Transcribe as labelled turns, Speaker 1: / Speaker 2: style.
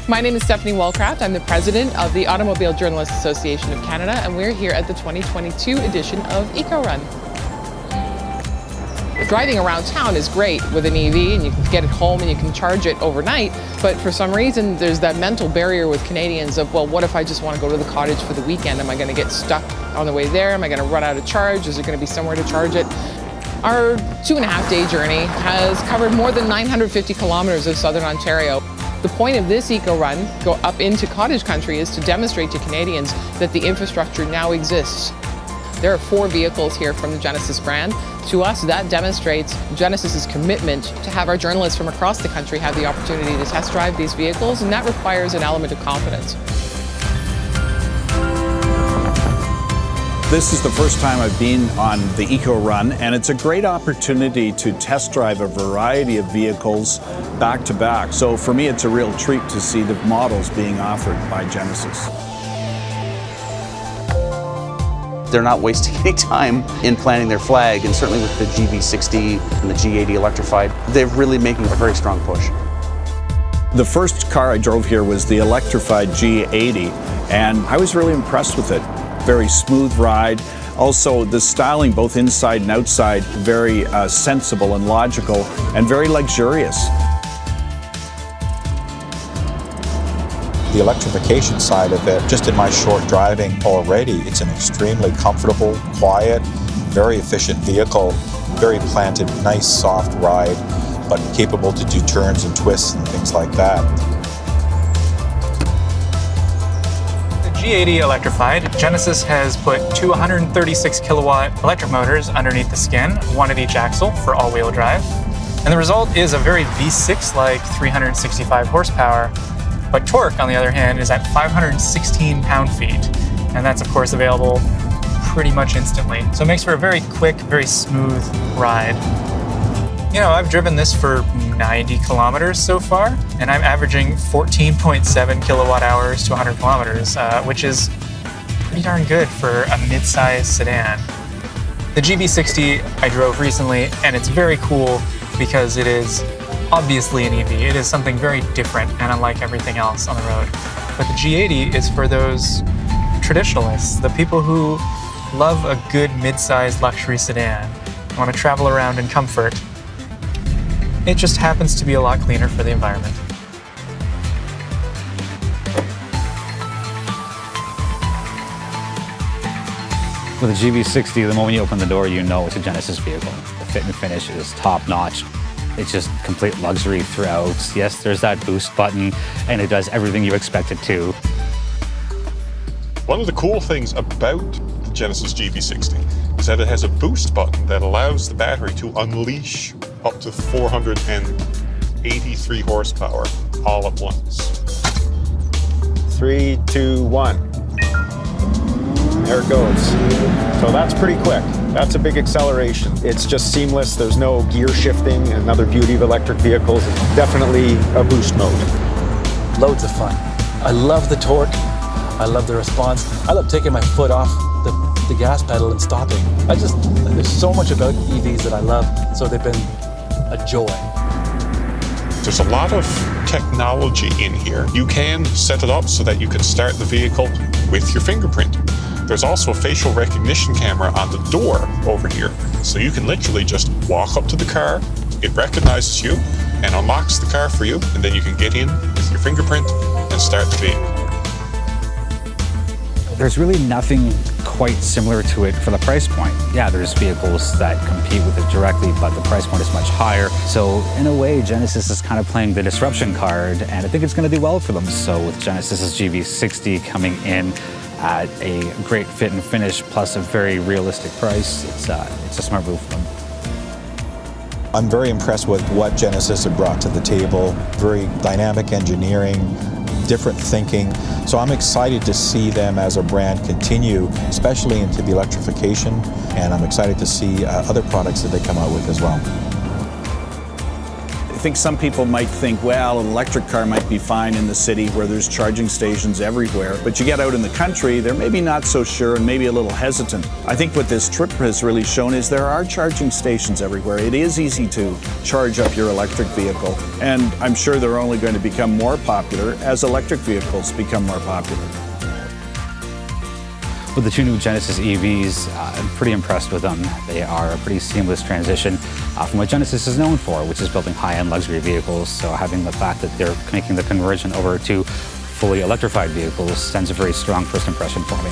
Speaker 1: My name is Stephanie Wallcraft. I'm the president of the Automobile Journalists Association of Canada, and we're here at the 2022 edition of EcoRun. Driving around town is great with an EV, and you can get it home and you can charge it overnight, but for some reason there's that mental barrier with Canadians of, well, what if I just want to go to the cottage for the weekend? Am I going to get stuck on the way there? Am I going to run out of charge? Is there going to be somewhere to charge it? Our 2.5-day journey has covered more than 950 kilometers of southern Ontario. The point of this EcoRun, go up into cottage country, is to demonstrate to Canadians that the infrastructure now exists. There are 4 vehicles here from the Genesis brand. To us, that demonstrates Genesis's commitment to have our journalists from across the country have the opportunity to test drive these vehicles, and that requires an element of confidence.
Speaker 2: This is the first time I've been on the EcoRun, and it's a great opportunity to test drive a variety of vehicles back to back. So for me, it's a real treat to see the models being offered by Genesis.
Speaker 3: They're not wasting any time in planting their flag, and certainly with the GV60 and the G80 Electrified, they're really making a very strong push.
Speaker 2: The first car I drove here was the Electrified G80, and I was really impressed with it. Very smooth ride. Also, the styling, both inside and outside, very sensible and logical, and very luxurious.
Speaker 4: The electrification side of it, just in my short driving already, it's an extremely comfortable, quiet, very efficient vehicle, very planted, nice soft ride, but capable to do turns and twists and things like that.
Speaker 5: The G80 Electrified, Genesis has put 2 136 kilowatt electric motors underneath the skin, one at each axle for all-wheel drive. And the result is a very V6-like 365 horsepower. But torque, on the other hand, is at 516 pound-feet, and that's of course available pretty much instantly. So it makes for a very quick, very smooth ride. You know, I've driven this for 90 kilometers so far, and I'm averaging 14.7 kilowatt hours to 100 kilometers, which is pretty darn good for a mid-sized sedan. The GV60 I drove recently, and it's very cool because it is obviously an EV. It is something very different and unlike everything else on the road. But the G80 is for those traditionalists, the people who love a good mid-sized luxury sedan, want to travel around in comfort. It just happens to be a lot cleaner for the environment.
Speaker 6: With the GV60, the moment you open the door, you know it's a Genesis vehicle. The fit and finish is top-notch. It's just complete luxury throughout. Yes, there's that boost button, and it does everything you expect it to.
Speaker 7: One of the cool things about the Genesis GV60 is that it has a boost button that allows the battery to unleash up to 483 horsepower all at once.
Speaker 8: 3, 2, 1. There it goes. So that's pretty quick. That's a big acceleration. It's just seamless. There's no gear shifting. Another beauty of electric vehicles. It's definitely a boost mode.
Speaker 9: Loads of fun. I love the torque. I love the response. I love taking my foot off the gas pedal and stopping. There's so much about EVs that I love, so they've been a joy.
Speaker 7: There's a lot of technology in here. You can set it up so that you can start the vehicle with your fingerprint. There's also a facial recognition camera on the door over here. So you can literally just walk up to the car, it recognizes you and unlocks the car for you, and then you can get in with your fingerprint and start the vehicle.
Speaker 6: There's really nothing quite similar to it for the price point. Yeah, there's vehicles that compete with it directly, but the price point is much higher. So in a way, Genesis is kind of playing the disruption card, and I think it's going to do well for them. So with Genesis's GV60 coming in at a great fit and finish plus a very realistic price, it's a smart move for them.
Speaker 4: I'm very impressed with what Genesis have brought to the table. Very dynamic engineering, different thinking. So I'm excited to see them as a brand continue, especially into the electrification, and I'm excited to see other products that they come out with as well.
Speaker 2: I think some people might think, well, an electric car might be fine in the city where there's charging stations everywhere, but you get out in the country, they're maybe not so sure and maybe a little hesitant. I think what this trip has really shown is there are charging stations everywhere. It is easy to charge up your electric vehicle, and I'm sure they're only going to become more popular as electric vehicles become more popular.
Speaker 6: With the two new Genesis EVs, I'm pretty impressed with them. They are a pretty seamless transition from what Genesis is known for, which is building high-end luxury vehicles. So having the fact that they're making the conversion over to fully electrified vehicles sends a very strong first impression for me.